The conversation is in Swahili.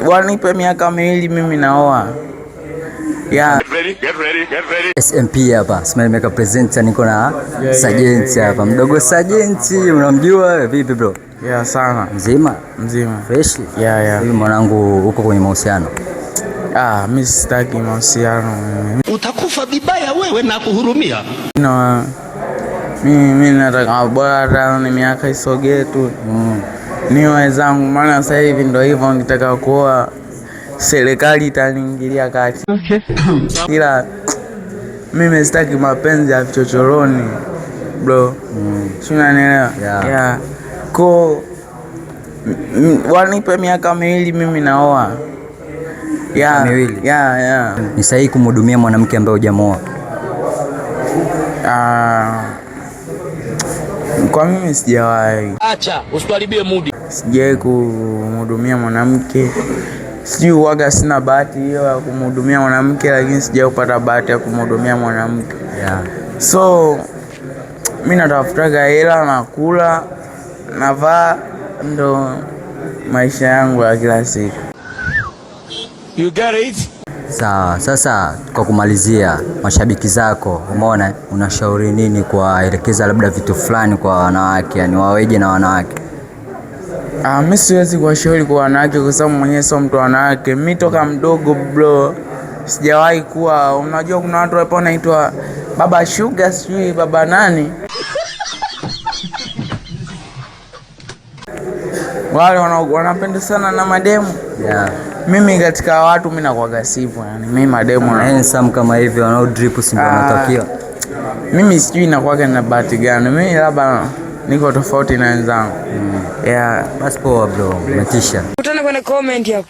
wanipe miaka miwili mimi naoa. Yeah. Get ready. SMP hapa. Smile Makeup presenter, niko na Sajenti hapa. Mdogo Sajenti, unamjua vipi bro? Yeah, sana. Mzima? Fresh? Yeah. Hivi mwanangu uko kwenye mahusiano? Mimi sitaki mahusiano. Utakufa vibaya wewe na kuhurumia. No. Mimi nataka bora ni miaka isogee tu. Ni wenzangu, maana sasa hivi ndio hivyo, nitaka kuoa serikali itaniingilia kati. Okay. Ila mimi sitaki mapenzi ya vichochoroni bro. Si unanielewa? Yeah. Wanipe miaka miwili mimi naoa. Yeah. Ni sahihi kumhudumia mwanamke ambaye hujamuoa? Kwa mimi sijawahi. Acha, usituharibie mood. Sijawahi kumhudumia mwanamke. Sijui waga, sina bahati hiyo ya kumhudumia mwanamke, lakini sijawahi kupata bahati ya kumhudumia mwanamke. Yeah. So mimi natafutaga hela, nakula, navaa, ndo maisha yangu ya kila siku. You get it? Sawa. Sasa kwa kumalizia, mashabiki zako, umeona, unashauri nini kuwaelekeza labda vitu fulani kwa wanawake, yani waweje na wanawake? Mimi siwezi kuwashauri kwa wanawake kwa sababu mwenyewe sio mtu wa wanawake. Mimi toka mdogo bro, sijawahi kuwa, unajua kuna watu hapo wanaitwa baba sugar, sijui baba nani. Wale wanapenda sana na mademu. Yeah. Mimi katika watu mimi nakuwa gasifu, yani mimi mademu na handsome kama hivi wanao drip si ndio wanatakiwa. Mimi sijui inakuwa na bahati gani. Mimi labda niko tofauti na wenzangu. Yeah. Basi poa bro, umetisha. Utana kwenye comment hapo.